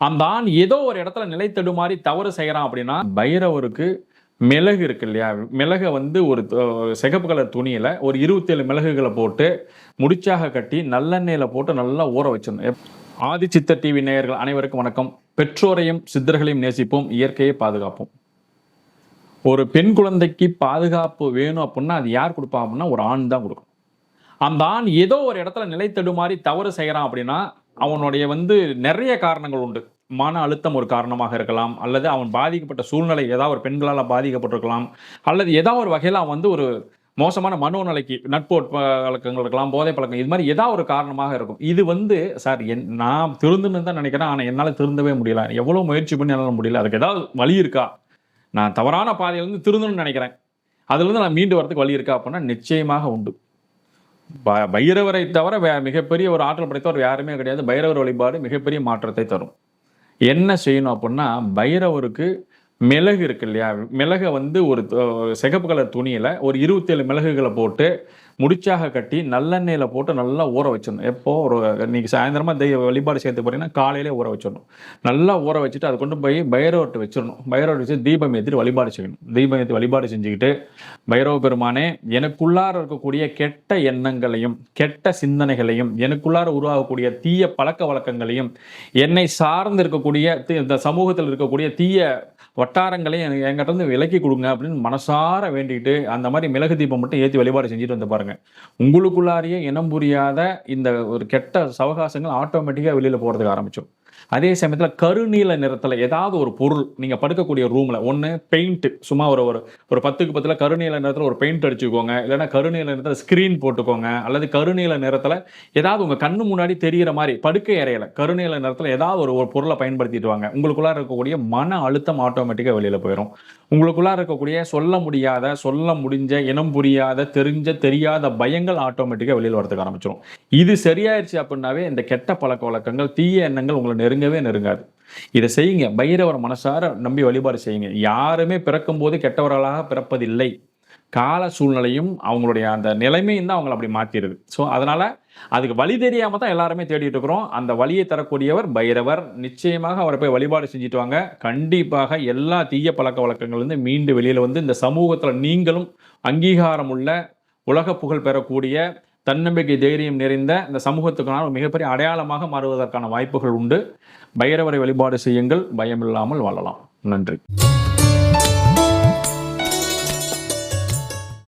அந்த ஆண் ஏதோ ஒரு இடத்துல நிலை தடுமாறி தவறு செய்கிறான் அப்படின்னா, பைரவருக்கு மிளகு இருக்கு இல்லையா? மிளக வந்து ஒரு சிகப்பு கலர் துணியில ஒரு 27 மிளகுகள போட்டு முடிச்சாக கட்டி நல்லெண்ணெயில போட்டு நல்லா ஊற வச்சிடணும். ஆதி சித்தர் டிவி நேயர்கள் அனைவருக்கும் வணக்கம். பெற்றோரையும் சித்தர்களையும் நேசிப்போம், இயற்கையை பாதுகாப்போம். ஒரு பெண் குழந்தைக்கு பாதுகாப்பு வேணும் அப்படின்னா அது யார் கொடுப்பா அப்படின்னா ஒரு ஆண் தான் கொடுக்கும். அந்த ஆண் ஏதோ ஒரு இடத்துல நிலை தடுமாறி தவறு செய்கிறான் அப்படின்னா அவனுடைய நிறைய காரணங்கள் உண்டு. மன அழுத்தம் ஒரு காரணமாக இருக்கலாம், அல்லது அவன் பாதிக்கப்பட்ட சூழ்நிலை ஏதாவது ஒரு பெண்களால் பாதிக்கப்பட்டிருக்கலாம், அல்லது ஏதாவது ஒரு வகையில் அவன் ஒரு மோசமான மனோநிலைக்கு நட்போட் பழக்கங்கள் இருக்கலாம், போதை பழக்கம், இது மாதிரி ஏதாவது ஒரு காரணமாக இருக்கும். இது சார் நான் திருந்துன்னு தான் நினைக்கிறேன், ஆனால் என்னால் திருந்தவே முடியல, எவ்வளோ முயற்சி பண்ணி என்னால் முடியல, அதுக்கு ஏதாவது வழி இருக்கா, நான் தவறான பாதையிலேருந்து திருந்தணும்னு நினைக்கிறேன், அதுலேருந்து நான் மீண்டு வரதுக்கு வழி இருக்கா அப்படின்னா நிச்சயமாக உண்டு. பைரவரை தவிர மிகப்பெரிய ஒரு ஆற்றல் படைத்தவர் யாருமே கிடையாது. பைரவர் வழிபாடு மிகப்பெரிய மாற்றத்தை தரும். என்ன செய்யணும் அப்படின்னா, பைரவருக்கு மிளகு இருக்கு இல்லையா? மிளக ஒரு சிகப்பு கலர் துணியில ஒரு 27 மிளகுகள போட்டு முடிச்சாக கட்டி நல்லெண்ணெயில போட்டு நல்லா ஊற வச்சிடணும். எப்போ ஒரு இன்னைக்கு சாயந்தரமா வழிபாடு செய்யறதுக்கு போறீங்கன்னா காலையிலே ஊற வச்சிடணும். நல்லா ஊற வச்சுட்டு அதை கொண்டு போய் பைரவர்கிட்ட வச்சிடணும். பைரவர் வச்சு தீபம் ஏற்றிட்டு வழிபாடு செய்யணும். தீபம் ஏற்றி வழிபாடு செஞ்சுக்கிட்டு, பைரவ பெருமானே, எனக்குள்ளார இருக்கக்கூடிய கெட்ட எண்ணங்களையும் கெட்ட சிந்தனைகளையும் எனக்குள்ளார உருவாகக்கூடிய தீய பழக்க வழக்கங்களையும் என்னை சார்ந்து இருக்கக்கூடிய இந்த சமூகத்தில் இருக்கக்கூடிய தீய வட்டாரங்களையும் என்கிட்ட இருந்து விலக்கி கொடுங்க அப்படின்னு மனசார வேண்டிக்கிட்டு அந்த மாதிரி மிளகு தீபம் மட்டும் ஏற்றி வழிபாடு செஞ்சுட்டு வந்து பாருங்க. உங்களுக்குள்ளாரியே இனம் புரியாத இந்த ஒரு கெட்ட சவகாசங்கள் ஆட்டோமேட்டிக்காக வெளியில் போகிறதுக்கு ஆரம்பிச்சோம். அதே சமயத்தில் கருநீல நிறத்தில் ஏதாவது ஒரு பொருள் நீங்கள் படுக்கக்கூடிய ரூமில் ஒன்று பெயிண்ட், சும்மா ஒரு ஒரு 10க்கு 10 கருநீல நிறத்தில் ஒரு பெயிண்ட் அடிச்சுக்கோங்க, இல்லைன்னா கருநீல நிறத்தில் ஸ்க்ரீன் போட்டுக்கோங்க, அல்லது கருநீல நிறத்தில் ஏதாவது உங்கள் கண்ணு முன்னாடி தெரிகிற மாதிரி படுக்கை அறையில் கருநீல நிறத்தில் ஏதாவது ஒரு பொருளை பயன்படுத்திட்டு வாங்க. உங்களுக்குள்ளார இருக்கக்கூடிய மன அழுத்தம் ஆட்டோமேட்டிக்காக வெளியில் போயிடும். உங்களுக்குள்ளார இருக்கக்கூடிய சொல்ல முடியாத, சொல்ல முடிஞ்ச, இனம் புரியாத, தெரியாத பயங்கள் ஆட்டோமேட்டிக்காக வெளியில் வரதுக்கு ஆரம்பிச்சிடும். இது சரியாயிருச்சு அப்படின்னாவே இந்த கெட்ட பழக்க வழக்கங்கள், தீய எண்ணங்கள் உங்களை நெருங்கவே நெருங்காது. இதை செய்யுங்க. பைரவர் மனசார நம்பி வழிபாடு செய்யுங்க. யாருமே பிறக்கும் போது கெட்டவர்களாக பிறப்பதில்லை. கால சூழ்நிலையும் அவங்களுடைய அந்த நிலைமையும் தான் அவங்களை அப்படி மாற்றிடுது. ஸோ அதனால அதுக்கு வழி தெரியாம தான் எல்லாருமே தேடிட்டு இருக்கிறோம். அந்த வழியை தரக்கூடியவர் பைரவர். நிச்சயமாக அவரை போய் வழிபாடு செஞ்சுட்டு வாங்க. கண்டிப்பாக எல்லா தீய பழக்க வழக்கங்கள்லேருந்து மீண்டு வெளியில் இந்த சமூகத்தில் நீங்களும் அங்கீகாரம் உள்ள, உலக புகழ் பெறக்கூடிய, தன்னம்பிக்கை தைரியம் நிறைந்த இந்த சமூகத்துக்கான மிகப்பெரிய அடையாளமாக மாறுவதற்கான வாய்ப்புகள் உண்டு. பைரவரை வழிபாடு செய்யுங்கள், பயமில்லாமல் வாழலாம். நன்றி.